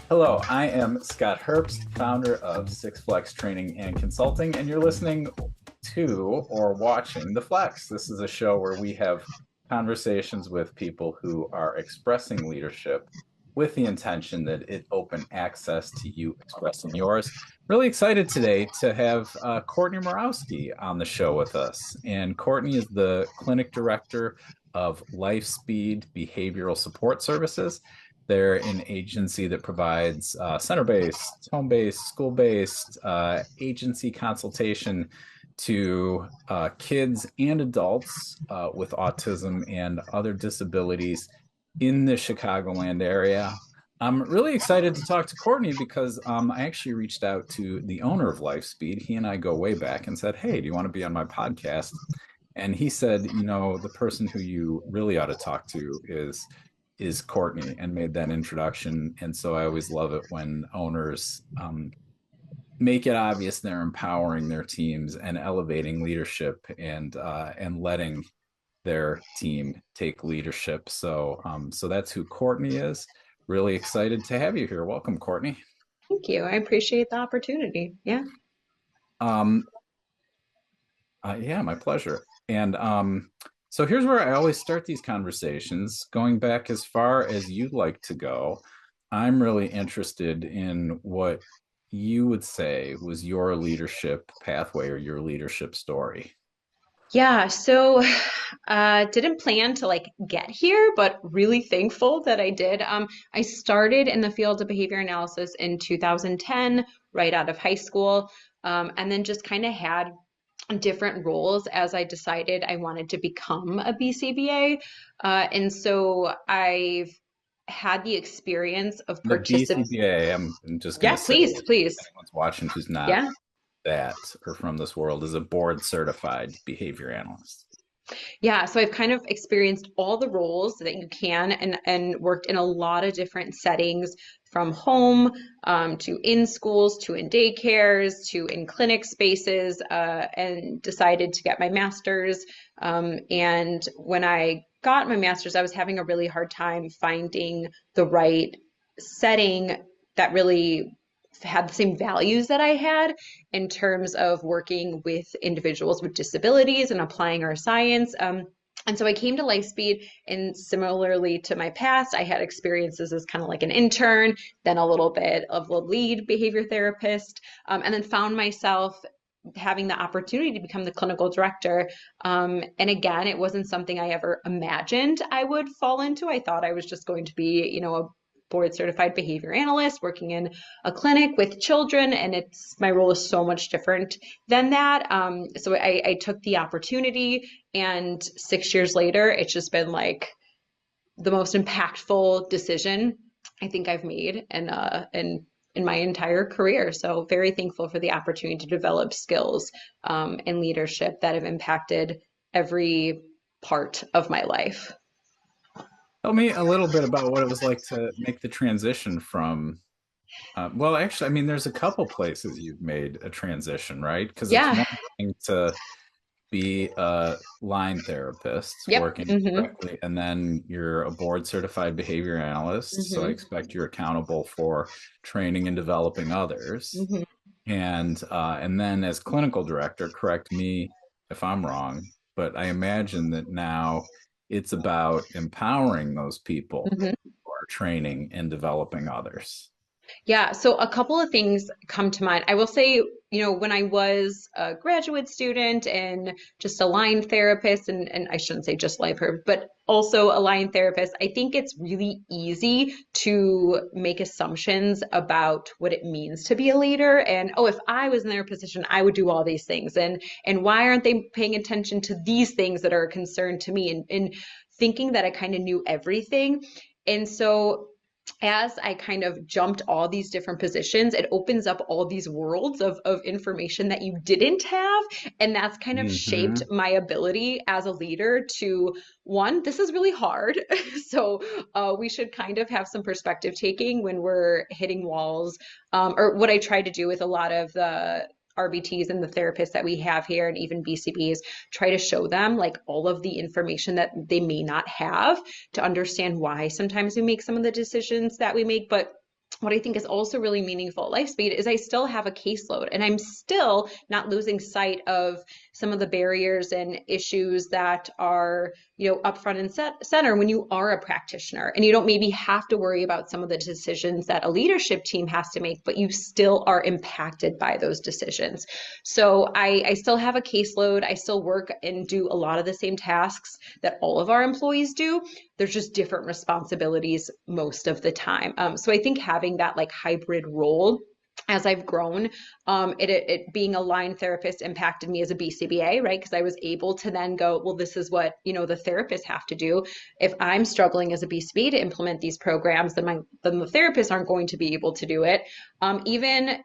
Hello, I am Scott Herbst, founder of Six Flex Training and Consulting, and you're listening to or watching The Flex. This is a show where we have conversations with people who are expressing leadership with the intention that it open access to you expressing yours. Really excited today to have Courtney Murawski on the show with us. And Courtney is the clinic director of Lifespeed Behavioral Support Services. They're an agency that provides center-based, home-based, school-based agency consultation to kids and adults with autism and other disabilities in the Chicagoland area. I'm really excited to talk to Courtney because I actually reached out to the owner of Lifespeed. He and I go way back and said, hey, do you want to be on my podcast? And he said, you know, the person who you really ought to talk to is Courtney, and made that introduction. And so I always love it when owners make it obvious they're empowering their teams and elevating leadership and letting their team take leadership. So that's who Courtney is. Really excited to have you here. Welcome, Courtney. Thank you. I appreciate the opportunity. Yeah. Yeah, my pleasure. And so here's where I always start these conversations, going back as far as you'd like to go. I'm really interested in what you would say was your leadership pathway or your leadership story. Yeah. So didn't plan to get here, but really thankful that I did. I started in the field of behavior analysis in 2010, right out of high school, and then just kind of had different roles as I decided I wanted to become a BCBA. And so I've had the experience of participating. BCBA, I'm just going to say, please. Anyone's watching who's not that or from this world, is a board certified behavior analyst. Yeah, so I've kind of experienced all the roles that you can and worked in a lot of different settings, from home to in schools, to in daycares, to in clinic spaces, and decided to get my master's. And when I got my master's, I was having a really hard time finding the right setting that really had the same values that I had in terms of working with individuals with disabilities and applying our science. And so I came to Lifespeed, and similarly to my past, I had experiences as kind of like an intern, then a little bit of a lead behavior therapist, and then found myself having the opportunity to become the clinical director. And again, it wasn't something I ever imagined I would fall into. I thought I was just going to be, a board certified behavior analyst working in a clinic with children, and my role is so much different than that. So I took the opportunity, and 6 years later, it's just been like the most impactful decision I think I've made in my entire career. So very thankful for the opportunity to develop skills and leadership that have impacted every part of my life. Tell me a little bit about what it was like to make the transition from, well, actually, I mean, there's a couple places you've made a transition, right? Because it's one thing to be a line therapist working directly, and then you're a board certified behavior analyst. So I expect you're accountable for training and developing others. And then as clinical director, correct me if I'm wrong, but I imagine that now it's about empowering those people who are training and developing others. Yeah, so a couple of things come to mind. I will say, when I was a graduate student and just a line therapist, and I shouldn't say just life her, but also a line therapist, I think it's really easy to make assumptions about what it means to be a leader. And, if I was in their position, I would do all these things. And why aren't they paying attention to these things that are a concern to me? And thinking that I kind of knew everything. And so as I kind of jumped all these different positions, it opens up all these worlds of information that you didn't have. And that's kind of shaped my ability as a leader to, one, this is really hard. So we should kind of have some perspective taking when we're hitting walls. Or what I try to do with a lot of RBTs and the therapists that we have here and even BCBs try to show them like all of the information that they may not have to understand why sometimes we make some of the decisions that we make. But what I think is also really meaningful at LifeSpeed is I still have a caseload and I'm still not losing sight of some of the barriers and issues that are, up front and center when you are a practitioner and you don't maybe have to worry about some of the decisions that a leadership team has to make, but you still are impacted by those decisions. So I still have a caseload. I still work and do a lot of the same tasks that all of our employees do. There's just different responsibilities most of the time. So I think having that like hybrid role as I've grown, it being a line therapist impacted me as a BCBA, right? Because I was able to then go, well, this is what, the therapists have to do. If I'm struggling as a BCB to implement these programs, then the therapists aren't going to be able to do it. Even,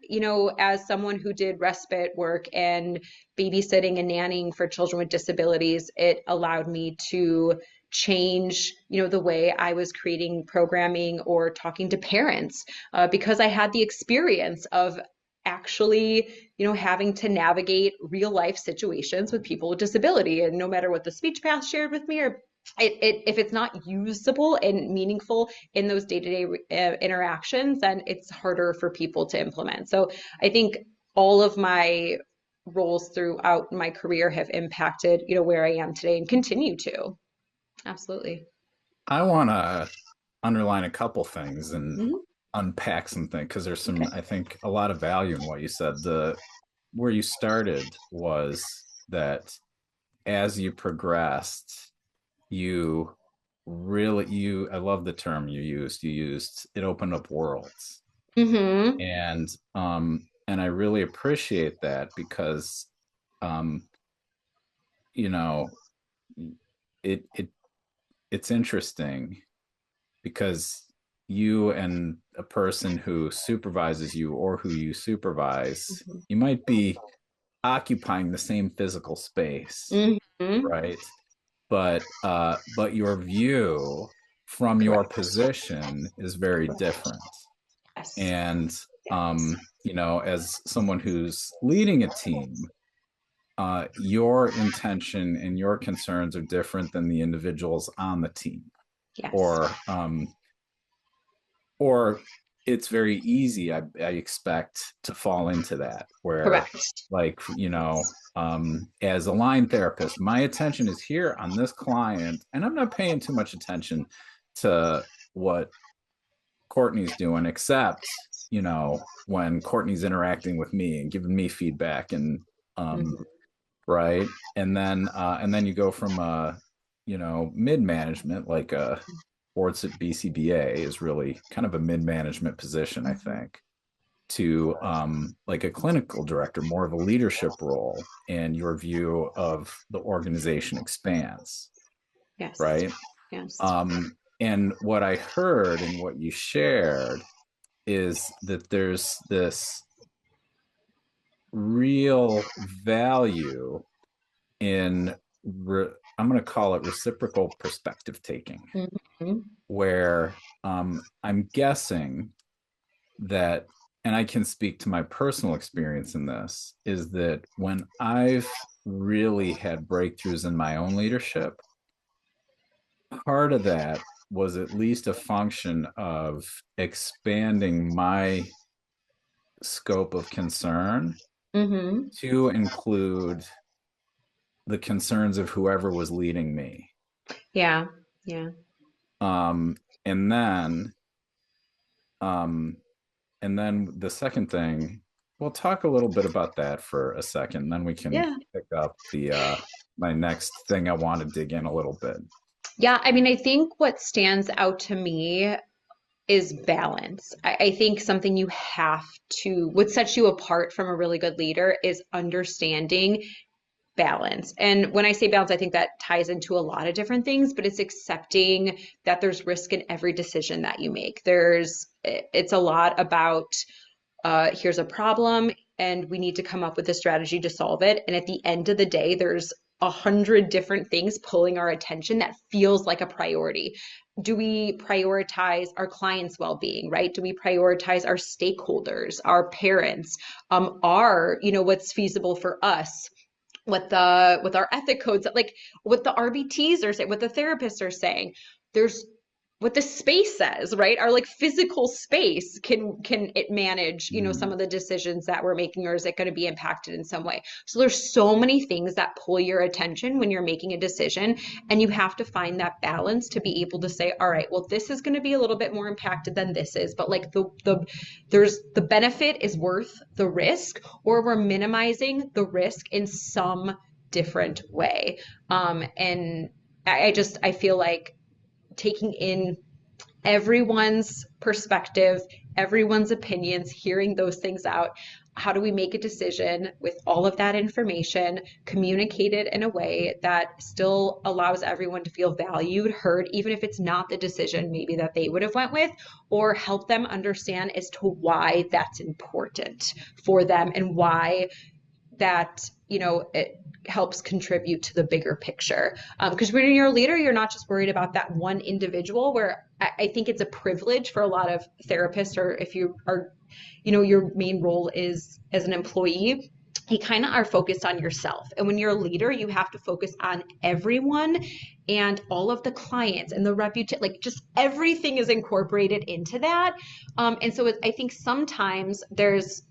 as someone who did respite work and babysitting and nannying for children with disabilities, it allowed me to change, the way I was creating programming or talking to parents, because I had the experience of actually, having to navigate real life situations with people with disability. And no matter what the speech path shared with me, or if it's not usable and meaningful in those day-to-day interactions, then it's harder for people to implement. So I think all of my roles throughout my career have impacted, where I am today and continue to. Absolutely. I want to underline a couple things and Mhm. unpack some things because there's some, Okay. I think, a lot of value in what you said. Where you started was that as you progressed, you I love the term you used. You used it opened up worlds. Mm-hmm. And I really appreciate that because um, you know, it it's interesting because you and a person who supervises you or who you supervise, you might be occupying the same physical space, Mm-hmm. right? But your view from your Correct. position is very Correct. different. Yes. And Yes. as someone who's leading a team, your intention and your concerns are different than the individuals on the team. Yes. Or um, or it's very easy, I expect, to fall into that where, Correct. like, as a line therapist, my attention is here on this client and I'm not paying too much attention to what Courtney's doing, except, when Courtney's interacting with me and giving me feedback and um Mm-hmm. right. And then you go from mid management, like boards at BCBA is really kind of a mid management position, I think, to like a clinical director, more of a leadership role, and your view of the organization expands, Yes. right? Yes. And what I heard and what you shared is that there's this real value in I'm going to call it reciprocal perspective taking, Mm-hmm. where I'm guessing that, and I can speak to my personal experience in this, is that when I've really had breakthroughs in my own leadership, part of that was at least a function of expanding my scope of concern Mm-hmm. to include the concerns of whoever was leading me. Yeah. Yeah. Um, and then, um, and then the second thing, we'll talk a little bit about that for a second, then we can Yeah. pick up the my next thing I want to dig in a little bit. Yeah. I mean, I think what stands out to me is balance. I think something you have to, what sets you apart from a really good leader is understanding balance. And when I say balance, I think that ties into a lot of different things, but it's accepting that there's risk in every decision that you make. It's a lot about here's a problem and we need to come up with a strategy to solve it. And at the end of the day, there's 100 different things pulling our attention that feels like a priority. Do we prioritize our clients' well-being, right? Do we prioritize our stakeholders, our parents, what's feasible for us? What our ethic codes, like what the RBTs are saying, what the therapists are saying. There's what the space says, right? Our like physical space, can it manage, some of the decisions that we're making, or is it going to be impacted in some way? So there's so many things that pull your attention when you're making a decision, and you have to find that balance to be able to say, all right, well, this is going to be a little bit more impacted than this is, but like there's the benefit is worth the risk, or we're minimizing the risk in some different way. And I feel like taking in everyone's perspective, everyone's opinions, hearing those things out. How do we make a decision with all of that information, communicate it in a way that still allows everyone to feel valued, heard, even if it's not the decision maybe that they would have went with, or help them understand as to why that's important for them and why that, it helps contribute to the bigger picture. Because when you're a leader, you're not just worried about that one individual, where I think it's a privilege for a lot of therapists, or if you are, your main role is as an employee, you kind of are focused on yourself. And when you're a leader, you have to focus on everyone and all of the clients and the reputation, like just everything is incorporated into that. And so I think sometimes as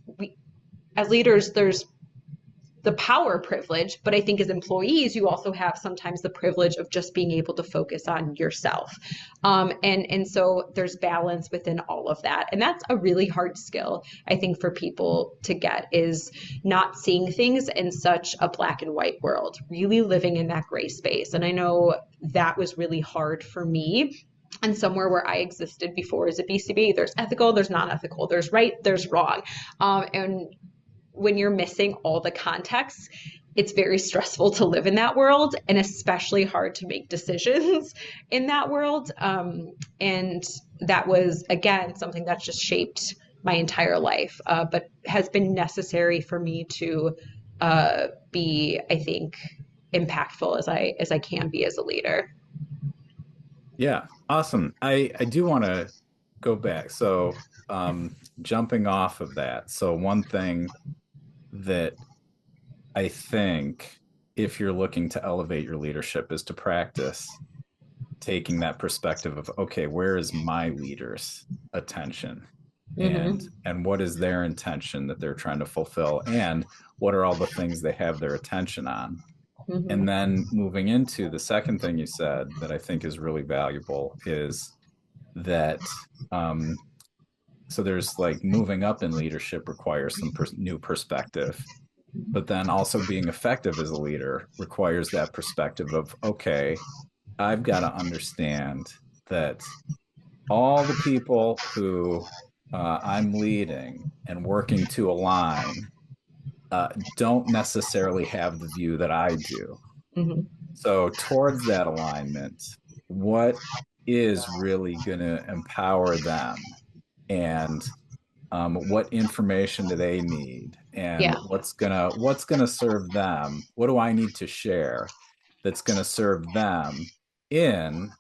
leaders, there's the power privilege, but I think as employees, you also have sometimes the privilege of just being able to focus on yourself. And so there's balance within all of that. And that's a really hard skill, I think, for people to get, is not seeing things in such a black and white world, really living in that gray space. And I know that was really hard for me. And somewhere where I existed before as a BCBA, there's ethical, there's non-ethical, there's right, there's wrong. And when you're missing all the context, it's very stressful to live in that world, and especially hard to make decisions in that world. And that was, again, something that's just shaped my entire life, but has been necessary for me to be, I think, impactful as I can be as a leader. Yeah, awesome. I do want to go back. So, jumping off of that. So, one thing that I think, if you're looking to elevate your leadership, is to practice taking that perspective of, okay, where is my leader's attention? Mm-hmm. And what is their intention that they're trying to fulfill? And what are all the things they have their attention on? And Mm-hmm. then moving into the second thing you said that I think is really valuable is that so there's like moving up in leadership requires some new perspective, but then also being effective as a leader requires that perspective of, okay, I've got to understand that all the people who I'm leading and working to align don't necessarily have the view that I do. Mm-hmm. So, towards that alignment, what is really going to empower them? And what information do they need? And Yeah. what's gonna serve them? What do I need to share that's going to serve them in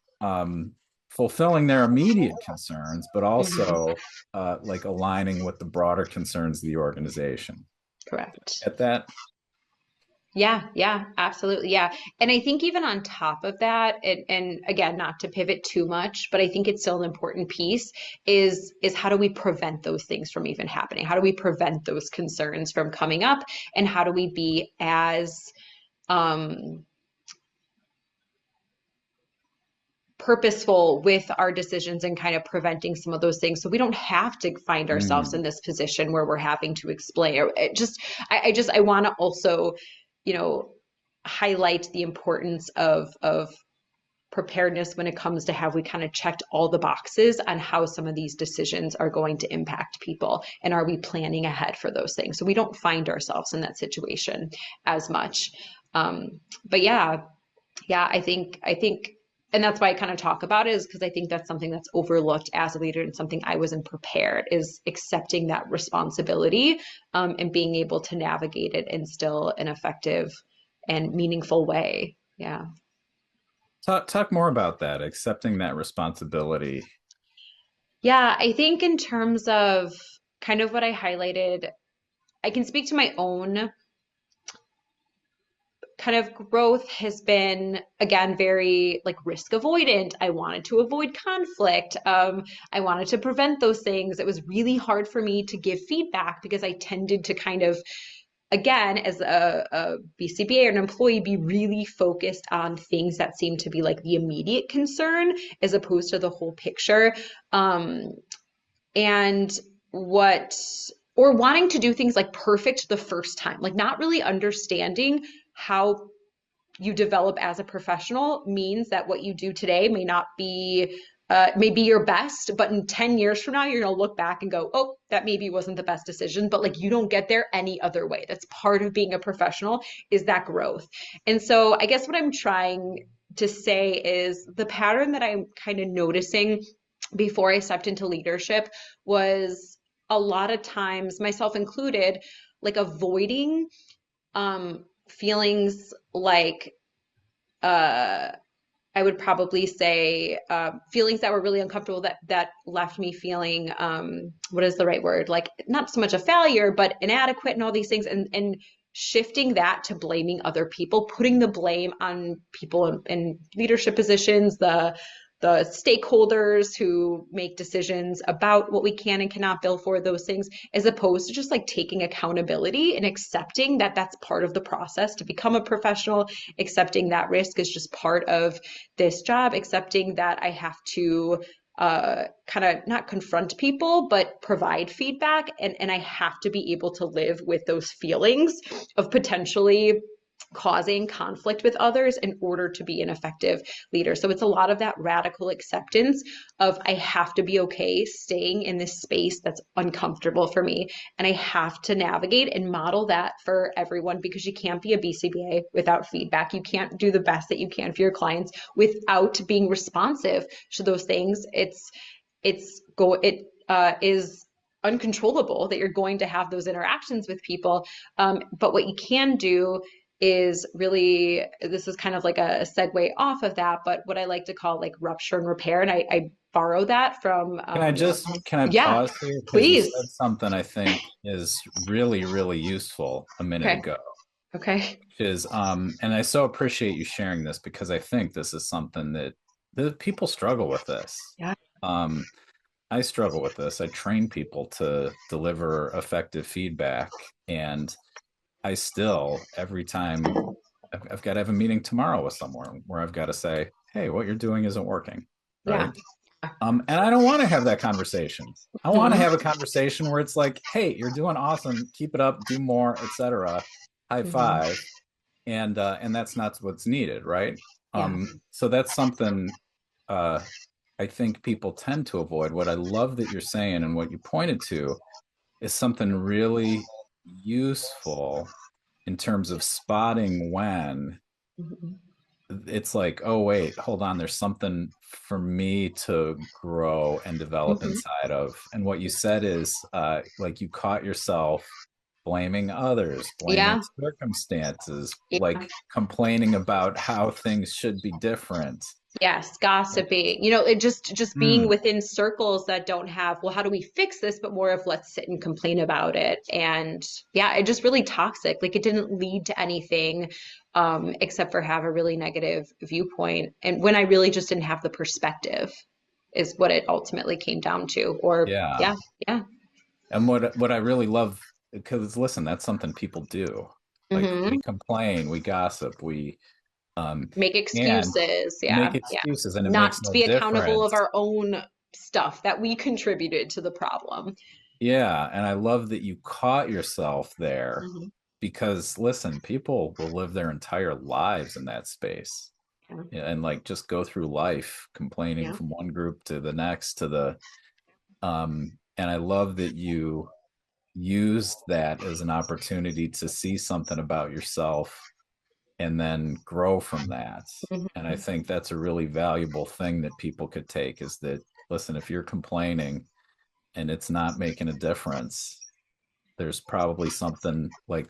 fulfilling their immediate concerns, but Mm-hmm. also like aligning with the broader concerns of the organization? Correct. At that, Yeah, absolutely. Yeah. And I think even on top of that, and again, not to pivot too much, but I think it's still an important piece is how do we prevent those things from even happening? How do we prevent those concerns from coming up? And how do we be as um, purposeful with our decisions and kind of preventing some of those things, so we don't have to find ourselves in mm, this position where we're having to explain, or I want to also, you know, highlight the importance of preparedness when it comes to, have we kind of checked all the boxes on how some of these decisions are going to impact people, and are we planning ahead for those things so we don't find ourselves in that situation as much. But yeah, I think, and that's why I kind of talk about it, is because I think that's something that's overlooked as a leader, and something I wasn't prepared, is accepting that responsibility, and being able to navigate it and still an effective and meaningful way. Yeah. Talk more about that, accepting that responsibility. Yeah, I think in terms of kind of what I highlighted, I can speak to my own kind of growth has been again very like risk avoidant. I wanted to avoid conflict. I wanted to prevent those things. It was really hard for me to give feedback because I tended to kind of again as a BCBA or an employee be really focused on things that seem to be like the immediate concern as opposed to the whole picture. And what or wanting to do things like perfect the first time, like not really understanding how you develop as a professional means that what you do today may not be may be your best, but in 10 years from now, you're going to look back and go, oh, that maybe wasn't the best decision, but like you don't get there any other way. That's part of being a professional is that growth. And so I guess what I'm trying to say is the pattern that I'm kind of noticing before I stepped into leadership was a lot of times, myself included, like avoiding feelings like uh, I would probably say feelings that were really uncomfortable that left me feeling what is the right word? Like not so much a failure, but inadequate and all these things, and shifting that to blaming other people, putting the blame on people in leadership positions, the stakeholders who make decisions about what we can and cannot bill for those things, as opposed to just like taking accountability and accepting that that's part of the process to become a professional, accepting that risk is just part of this job, accepting that I have to kind of not confront people, but provide feedback. And I have to be able to live with those feelings of potentially causing conflict with others in order to be an effective leader. So it's a lot of that radical acceptance of I have to be okay staying in this space that's uncomfortable for me. And I have to navigate and model that for everyone because you can't be a BCBA without feedback. You can't do the best that you can for your clients without being responsive to those things. It is uncontrollable that you're going to have those interactions with people. But what you can do is really, this is kind of like a segue off of that, but what I like to call like rupture and repair. And I borrow that from, Can I yeah, pause here? Because you please. said something I think is really, really useful a minute Okay. ago. Okay. Which is, and I so appreciate you sharing this because I think this is something that people struggle with this. Yeah. Um, I struggle with this. I train people to deliver effective feedback, and I still, every time I've got to have a meeting tomorrow with someone where I've got to say, hey, what you're doing isn't working. Yeah. Right. And I don't want to have that conversation. I want to Mhm. have a conversation where it's like, hey, you're doing awesome. Keep it up, do more, etc. High Mhm. five. And that's not what's needed, right? Yeah. So that's something uh I think people tend to avoid. What I love that you're saying and what you pointed to is something really useful in terms of spotting when Mhm. it's like, oh, wait, hold on, there's something for me to grow and develop Mhm. inside of. And what you said is like you caught yourself blaming others, blaming Yeah. circumstances, Yeah. like complaining about how things should be different. Yes, gossiping. You know, it just being Mm, within circles that don't have, well, how do we fix this? But more of let's sit and complain about it. And yeah, it just really toxic. Like it didn't lead to anything except for have a really negative viewpoint. And when I really just didn't have the perspective is what it ultimately came down to. Or yeah. yeah, yeah. And what I really love, because listen, that's something people do. Like we Hmm. complain, we gossip, we Make and excuses. make Yeah, yeah. excuses, and it Not makes to no be accountable of difference. our own stuff that we contributed to the problem. Yeah, and I love that you caught yourself there Hmm. because listen, people will live their entire lives in that space. Yeah. Yeah, and like just go through life complaining Yeah. from one group to the next to the and I love that you used that as an opportunity to see something about yourself and then grow from that. And I Mhm. think that's a really valuable thing that people could take is that listen, if you're complaining and it's not making a difference, there's probably something like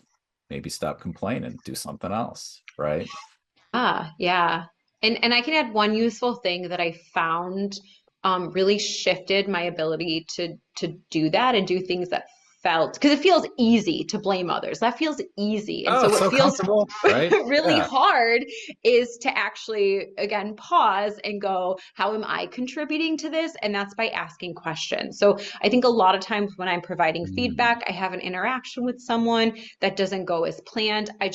maybe stop complaining, do something else, right? Yeah. And I can add one useful thing that I found really shifted my ability to do that and do things that felt, because it feels easy to blame others. That feels easy. And Oh, so what so feels comfortable, right? really Yeah. hard is to actually, again, pause and go, how am I contributing to this? And that's by asking questions. So I think a lot of times when I'm providing Mm. feedback, I have an interaction with someone that doesn't go as planned. I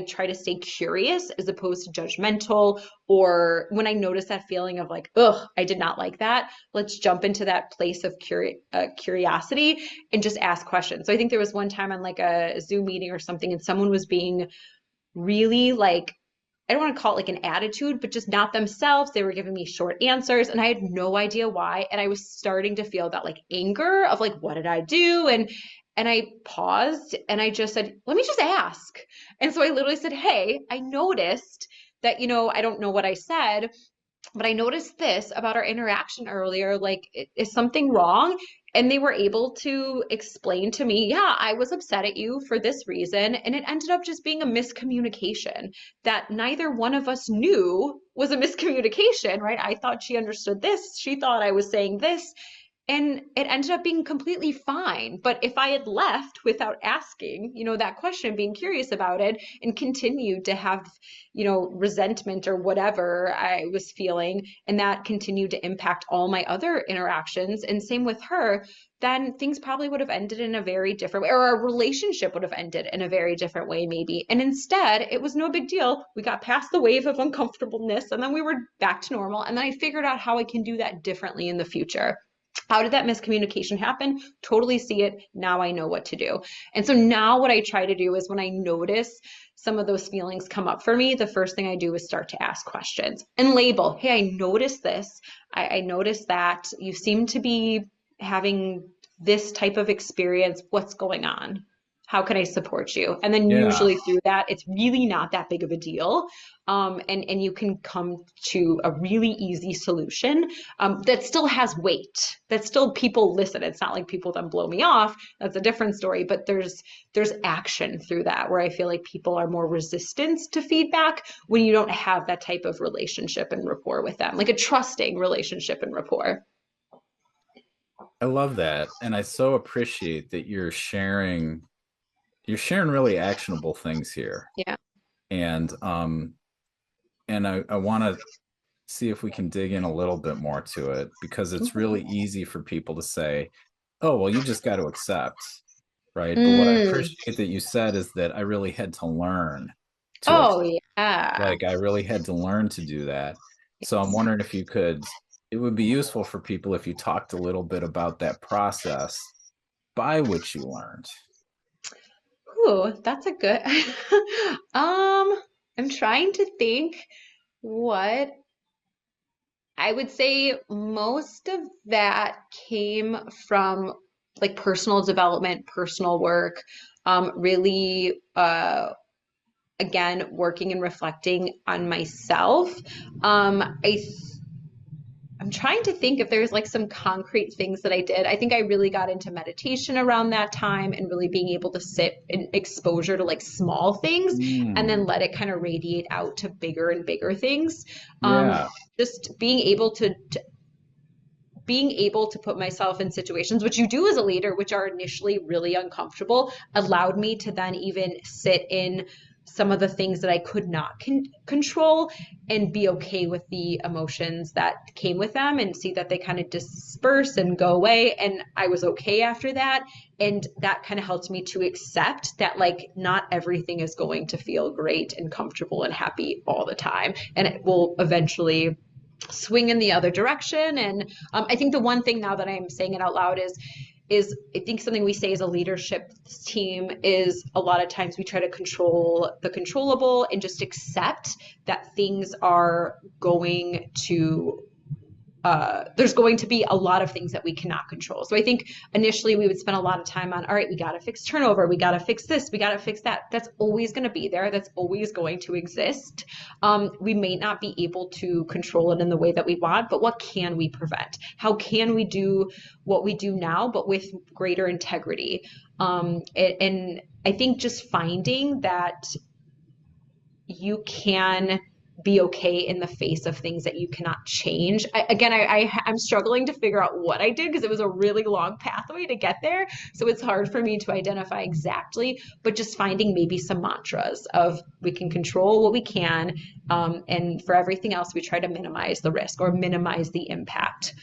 try to stay curious as opposed to judgmental. Or when I notice that feeling of like, ugh, I did not like that, let's jump into that place of curiosity and just ask questions. So I think there was one time on like a Zoom meeting or something, and someone was being really like, I don't want to call it like an attitude, but just not themselves. They were giving me short answers and I had no idea why. And I was starting to feel that like anger of like, what did I do? And I paused and I just said, let me just ask. And so I literally said, hey, I noticed that, I don't know what I said, but I noticed this about our interaction earlier. Like, is something wrong? And they were able to explain to me, yeah, I was upset at you for this reason. And it ended up just being a miscommunication that neither one of us knew was a miscommunication, right? I thought she understood this. She thought I was saying this. And it ended up being completely fine. But if I had left without asking, that question, being curious about it, and continued to have, resentment or whatever I was feeling, and that continued to impact all my other interactions, and same with her, then things probably would have ended in a very different way, or our relationship would have ended in a very different way, maybe. And instead, it was no big deal. We got past the wave of uncomfortableness, and then we were back to normal. And then I figured out how I can do that differently in the future. How did that miscommunication happen? Totally see it. Now I know what to do. And so now what I try to do is when I notice some of those feelings come up for me, the first thing I do is start to ask questions and label, hey, I noticed this. I noticed that you seem to be having this type of experience. What's going on? How can I support you? And then Yeah. usually through that, it's really not that big of a deal. And you can come to a really easy solution that still has weight, that still people listen. It's not like people then blow me off. That's a different story. But there's action through that where I feel like people are more resistant to feedback when you don't have that type of relationship and rapport with them, like a trusting relationship and rapport. I love that. And I so appreciate that you're sharing really actionable things here. Yeah. And I want to see if we can dig in a little bit more to it because it's really easy for people to say, oh, well, you just got to accept, right? But what I Mm. appreciate that you said is that I really had to learn to Oh, accept. yeah. Like I really had to learn to do that. So I'm Yes. wondering if you could, it would be useful for people if you talked a little bit about that process by which you learned. Ooh, that's a good. I'm trying to think what I would say most of that came from like personal development, personal work, really, again, working and reflecting on myself. I'm trying to think if there's like some concrete things that I did. I think I really got into meditation around that time and really being able to sit in exposure to like small things and then Mm, let it kind of radiate out to bigger and bigger things. Um, yeah. just being able to put myself in situations, which you do as a leader, which are initially really uncomfortable, allowed me to then even sit in some of the things that I could not control and be okay with the emotions that came with them and see that they kind of disperse and go away. And I was okay after that. And that kind of helped me to accept that, like, not everything is going to feel great and comfortable and happy all the time. And it will eventually swing in the other direction. And I think the one thing now that I'm saying it out loud is I think something we say as a leadership team is a lot of times we try to control the controllable and just accept that things are going to there's going to be a lot of things that we cannot control. So I think initially we would spend a lot of time on, all right, we got to fix turnover, we got to fix this, we got to fix that. That's always going to be there. That's always going to exist. We may not be able to control it in the way that we want, but what can we prevent? How can we do what we do now, but with greater integrity? And I think just finding that you can be okay in the face of things that you cannot change. I'm struggling to figure out what I did because it was a really long pathway to get there. So it's hard for me to identify exactly, but just finding maybe some mantras of we can control what we can. And for everything else, we try to minimize the risk or minimize the impact.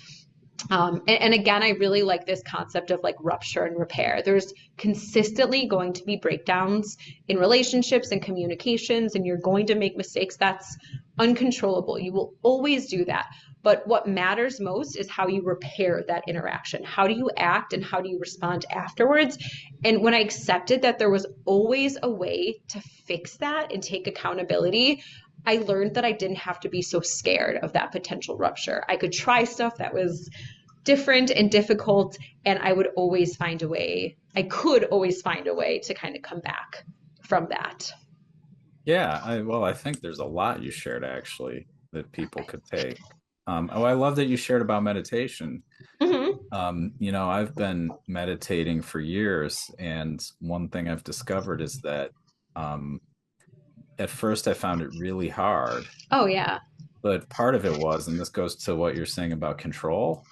And again, I really like this concept of like rupture and repair. There's consistently going to be breakdowns in relationships and communications, and you're going to make mistakes. That's uncontrollable. You will always do that. But what matters most is how you repair that interaction. How do you act and how do you respond afterwards? And when I accepted that there was always a way to fix that and take accountability, I learned that I didn't have to be so scared of that potential rupture. I could try stuff that was different and difficult, and I would always find a way. I could always find a way to kind of come back from that. Yeah, I think there's a lot you shared actually that people could take. I love that you shared about meditation. Mm-hmm. I've been meditating for years, and one thing I've discovered is that at first I found it really hard, Oh, yeah. but part of it was, and this goes to what you're saying about control,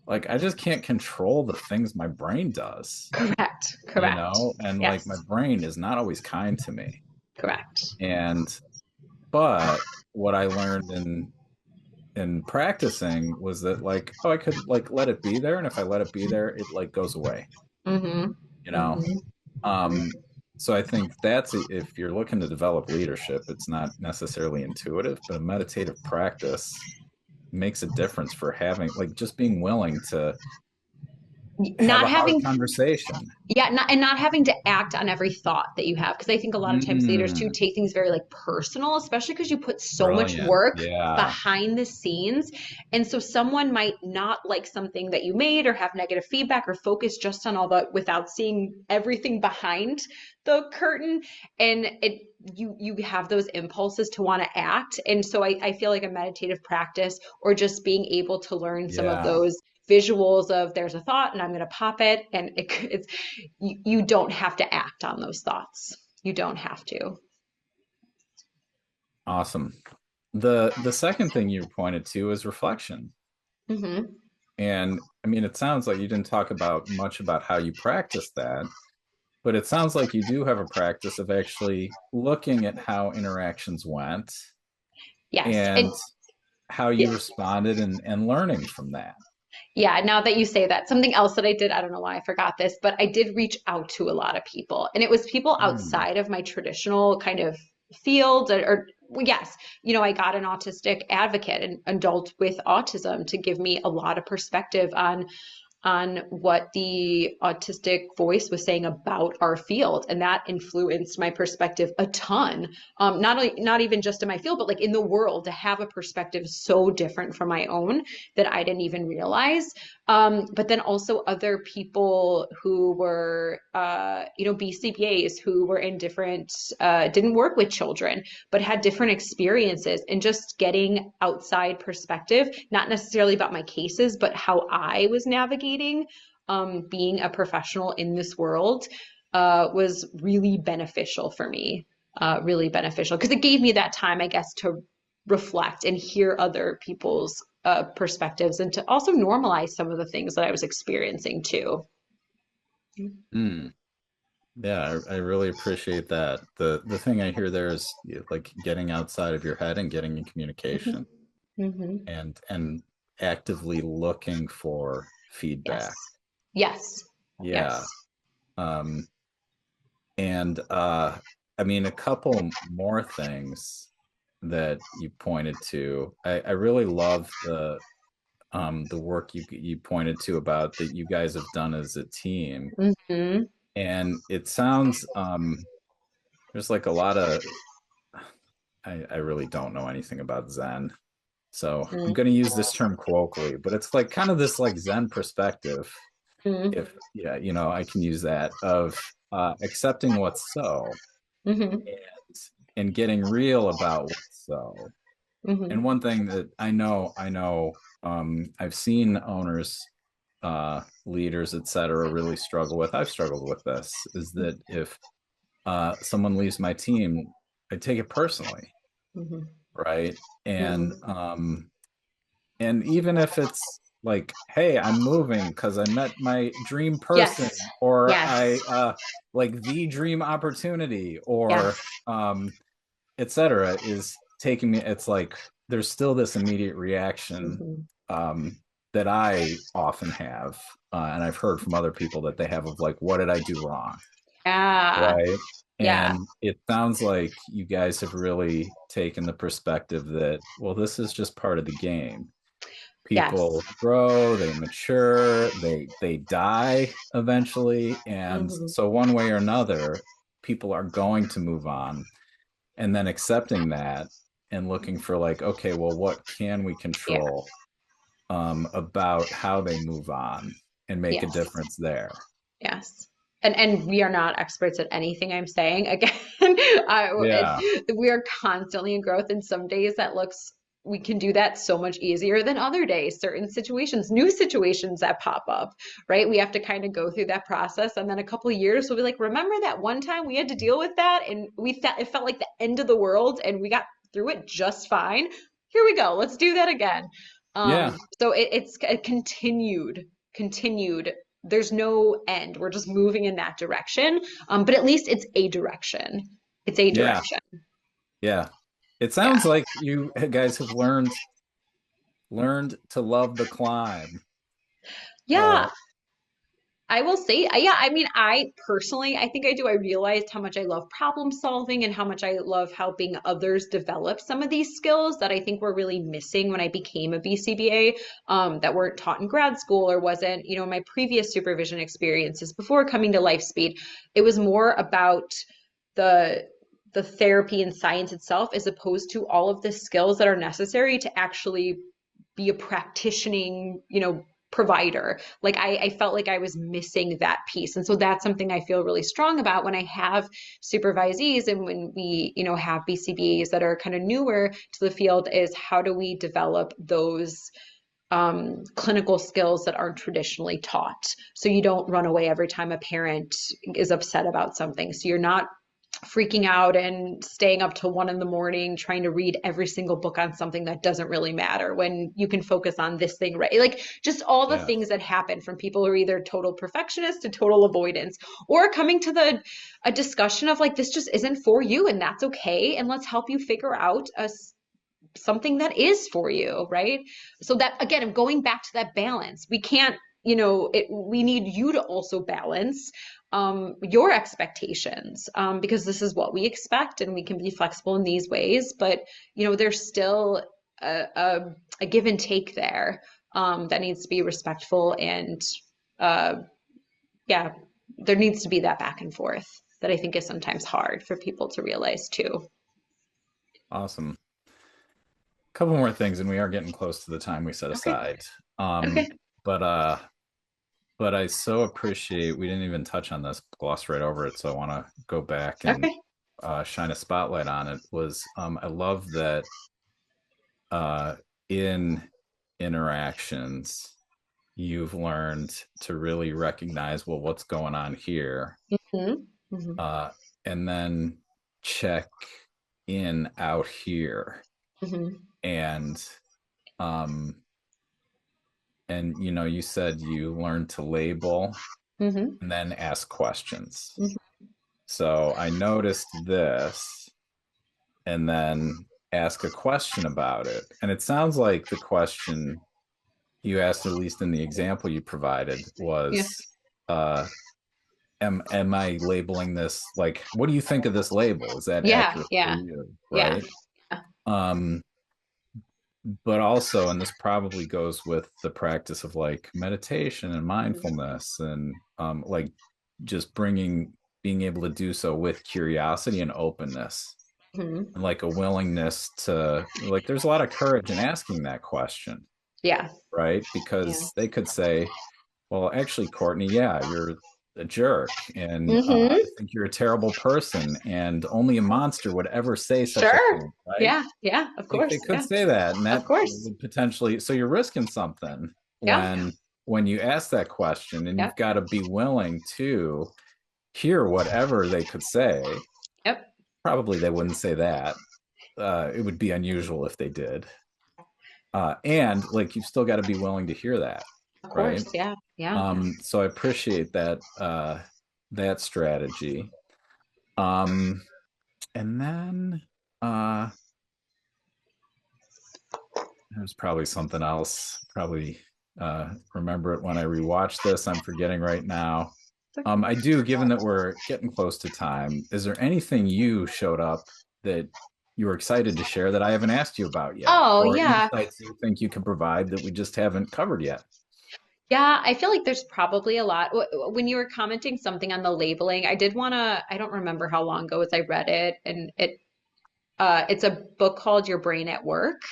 like I just can't control the things my brain does, Correct. Correct. and like my Yes. brain is not always kind to me. Correct. And but what I learned in practicing was that like, oh, I could like let it be there, and if I let it be there, it like goes away, Mm-hmm. you know. Mm-hmm. Um, so I think that's if you're looking to develop leadership, it's not necessarily intuitive, but a meditative practice makes a difference for having like just being willing to have Not a hard having conversation. Yeah, not having to act on every thought that you have, because I think a lot of times leaders too Mm, take things very like personal, especially because you put so much brilliant. work Yeah. behind the scenes. And so someone might not like something that you made or have negative feedback or focus just on all the without seeing everything behind the curtain. And you have those impulses to want to act. And so I feel like a meditative practice or just being able to learn some of Yeah. those visuals of there's a thought and I'm going to pop it, and it's you don't have to act on those thoughts. You don't have to. Awesome. The second thing you pointed to is reflection. Mm-hmm. And I mean, it sounds like you didn't talk about much about how you practice that, but it sounds like you do have a practice of actually looking at how interactions went Yes. and how you Yeah. responded and learning from that. Yeah, now that you say that, something else that I did, I don't know why I forgot this, but I did reach out to a lot of people. And it was people Mm, outside of my traditional kind of field or well, yes, I got an autistic advocate, an adult with autism, to give me a lot of perspective on what the autistic voice was saying about our field, and that influenced my perspective a ton. Not even just in my field, but like in the world, to have a perspective so different from my own that I didn't even realize. But then also other people who were, BCBAs who were in different, didn't work with children, but had different experiences, and just getting outside perspective, not necessarily about my cases, but how I was navigating being a professional in this world was really beneficial for me. Really beneficial because it gave me that time, I guess, to reflect and hear other people's perspectives and to also normalize some of the things that I was experiencing too. mm. Yeah, I really appreciate that. The thing I hear there is like getting outside of your head and getting in Mhm. communication Mhm. and actively looking for feedback. Yes. Yes. Yeah. Yes. Um, and I mean, a couple more things that you pointed to. I really love the work you pointed to about that you guys have done as a team. Hmm. And it sounds there's like a lot of I really don't know anything about Zen. So I'm Mm-hmm. going to use this term colloquially, but it's like kind of this like Zen perspective. If, yeah, I can use that of accepting what's so Mm-hmm. and getting real about what's so. Mm-hmm. And one thing that I know, I've seen owners, leaders, etc., really struggle with. I've struggled with this is that if someone leaves my team, I take it personally, Mm-hmm. right? And Mm-hmm. even if it's like, hey, I'm moving because I met my dream person, Yes. or I Yes. like the dream opportunity, or Yes. etc., is taking me, it's like there's still this immediate reaction Mm-hmm. um that I often have, and I've heard from other people that they have, of like, what did I do wrong? Yeah. Right. Yeah. And it sounds like you guys have really taken the perspective that, well, this is just part of the game. Yes. People grow, they mature, they die eventually. And Mm-hmm. so one way or another, people are going to move on. And then accepting that and looking for like, okay, well, what can we Yeah. control about how they move on and make a Yes. difference there? Yes. And we are not experts at anything I'm saying. Again, Yeah. we are constantly in growth, and some days we can do that so much easier than other days. Certain situations, new situations that pop up, right? We have to kind of go through that process, and then a couple of years we'll be like, remember that one time we had to deal with that, and we thought it felt like the end of the world, and we got through it just fine. Here we go. Let's do that again. Yeah. So it's a continued, there's no end. We're just moving in that direction. But at least it's a direction. It's a Yeah. direction. Yeah. It Yeah. sounds like you guys have learned to love the climb. Yeah. Uh, I will say, yeah, I mean, I personally, I think I do. I realized how much I love problem solving and how much I love helping others develop some of these skills that I think were really missing when I became a BCBA, that weren't taught in grad school or wasn't, my previous supervision experiences before coming to Lifespeed. It was more about the the therapy and science itself as opposed to all of the skills that are necessary to actually be a practicing, provider. Like I felt like I was missing that piece. And so that's something I feel really strong about when I have supervisees and when we, have BCBAs that are kind of newer to the field, is how do we develop those clinical skills that aren't traditionally taught. So you don't run away every time a parent is upset about something. So you're not freaking out and staying up till 1 a.m. trying to read every single book on something that doesn't really matter when you can focus on this thing, right? Like just all the yeah. things that happen from people who are either total perfectionists to total avoidance, or coming to a discussion of like, this just isn't for you and that's okay. And let's help you figure out something that is for you, right? So that again, I'm going back to that balance. We can't, we need you to also balance your expectations, because this is what we expect and we can be flexible in these ways, but there's still a give and take there, that needs to be respectful, and uh, yeah, there needs to be that back and forth that I think is sometimes hard for people to realize too. Awesome. Couple more things, and we are getting close to the time we set Okay. aside. Okay. But I so appreciate, we didn't even touch on this, glossed right over it. So I want to go back and Okay. shine a spotlight on it. Was I love that in interactions you've learned to really recognize, well, what's going on here, Hmm. Hmm. uh, and then check in out here, Hmm. and um, you said you learned to label Hmm. and then ask questions. Hmm. So I noticed this, and then ask a question about it. And it sounds like the question you asked, at least in the example you provided, Yeah. was am I labeling this, like, what do you think of this label? Is that Yeah. accurate for Yeah. you? Yeah. Right. Um, but also, and this probably goes with the practice of like meditation and mindfulness, and like just being able to do so with curiosity and openness. Mhm. and like a willingness to, like, there's a lot of courage in asking that question, Yeah. right? Yeah. Because they could say, well, actually, Courtney, yeah, you're a jerk, and I Hmm. think you're a terrible person, and only a monster would ever say such a Sure. thing, right? Yeah. Yeah. Of They course. could Yeah. say that, and Of that course. would potentially, so you're risking something Yeah. when you ask that question, and you've Yep. got to be willing to hear whatever they could say. Yep. Probably they wouldn't say that. It would be unusual if they did. And like you've still got to be willing to hear that, Of right? course. Yeah. Yeah. So I appreciate that that strategy. Um, and then uh, there's probably something else. Probably remember it when I rewatch this. I'm forgetting right now. I do, given that we're getting close to time. Is there anything you showed up that you were excited to share that I haven't asked you about yet, Oh, or yeah. insights you think you can provide that we just haven't covered yet? Yeah, I feel like there's probably a lot. When you were commenting something on the labeling, I did want to, I don't remember how long ago as I read it, and it's a book called Your Brain at Work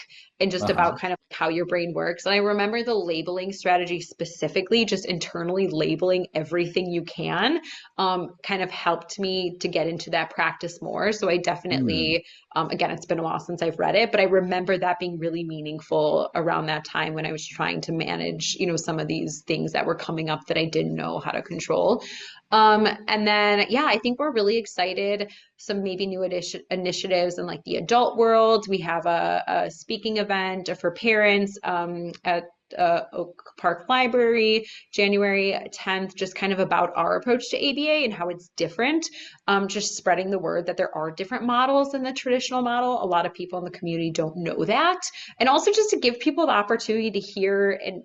and just Uh-huh. about kind of how your brain works. And I remember the labeling strategy specifically, just internally labeling everything you can, kind of helped me to get into that practice more. So I Hmm. definitely, again, it's been a while since I've read it, but I remember that being really meaningful around that time when I was trying to manage, some of these things that were coming up that I didn't know how to control. And then, yeah, I think we're really excited. Some maybe new initiatives in like the adult world. We have a speaking event for parents at Oak Park Library, January 10th, just kind of about our approach to ABA and how it's different. Just spreading the word that there are different models than the traditional model. A lot of people in the community don't know that. And also just to give people the opportunity to hear and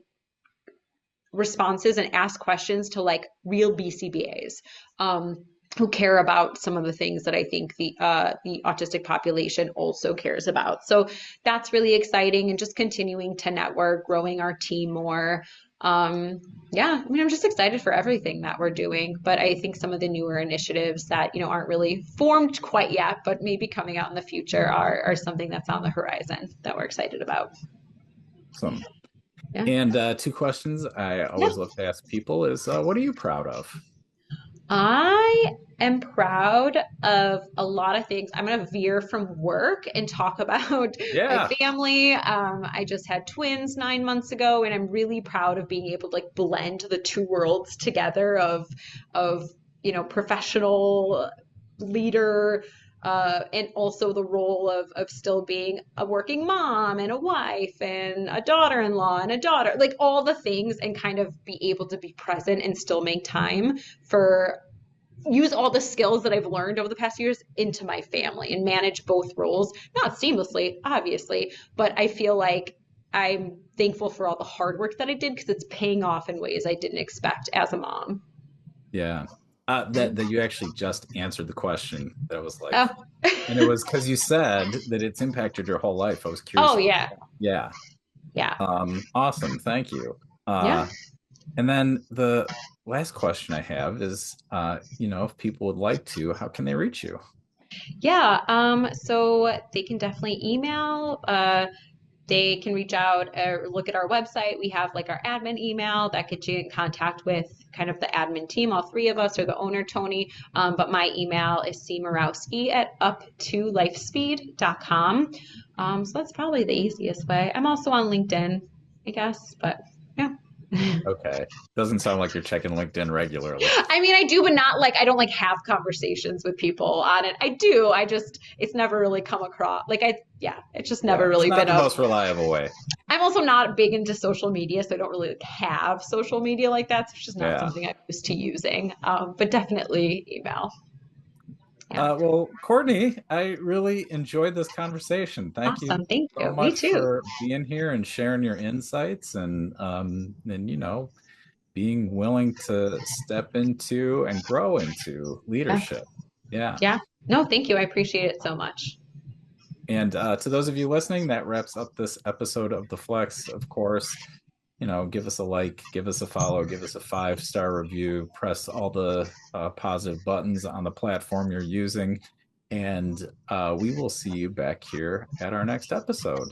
responses and ask questions to like real BCBAs, who care about some of the things that I think the autistic population also cares about. So that's really exciting, and just continuing to network, growing our team more. Yeah, I mean, I'm just excited for everything that we're doing, but I think some of the newer initiatives that aren't really formed quite yet, but maybe coming out in the future are something that's on the horizon that we're excited about. Awesome. Yeah. And two questions I Yeah. always love to ask people is, what are you proud of? I am proud of a lot of things. I'm going to veer from work and talk about my Yeah. family. I just had twins 9 months ago, and I'm really proud of being able to like blend the two worlds together of professional leader, and also the role of still being a working mom and a wife and a daughter-in-law and a daughter, like all the things, and kind of be able to be present and still make time for use all the skills that I've learned over the past years into my family and manage both roles, not seamlessly, obviously, but I feel like I'm thankful for all the hard work that I did because it's paying off in ways I didn't expect as a mom. Yeah. That you actually just answered the question that was like, Oh, and it was because you said that it's impacted your whole life. I was oh curious. yeah, Yeah. yeah, Awesome. Thank you. yeah. And then the last question I have is, if people would like to, how can they reach you? Yeah, so they can definitely email. They can reach out or look at our website. We have like our admin email that gets you in contact with kind of the admin team, all three of us, or the owner, Tony. But my email is cmurawski at up2lifespeed.com. So that's probably the easiest way. I'm also on LinkedIn, I guess, but yeah. Okay. Doesn't sound like you're checking LinkedIn regularly. I mean, I do, but not like I don't like have conversations with people on it. I do. I just it's never really come across yeah, it's just never Yeah. It's really not been the a. most reliable way. I'm also not big into social media, so I don't really like, have social media like that. So it's just not Yeah. something I'm used to using. But definitely email. Yeah. Well, Courtney, I really enjoyed this conversation. Thank you Awesome. Thank so you. Me much too. for being here and sharing your insights, and being willing to step into and grow into Yeah. leadership. Yeah. Yeah. No, thank you. I appreciate it so much. And to those of you listening, that wraps up this episode of The Flex. Of course, give us a like, give us a follow, give us a 5-star review, press all the positive buttons on the platform you're using. And we will see you back here at our next episode.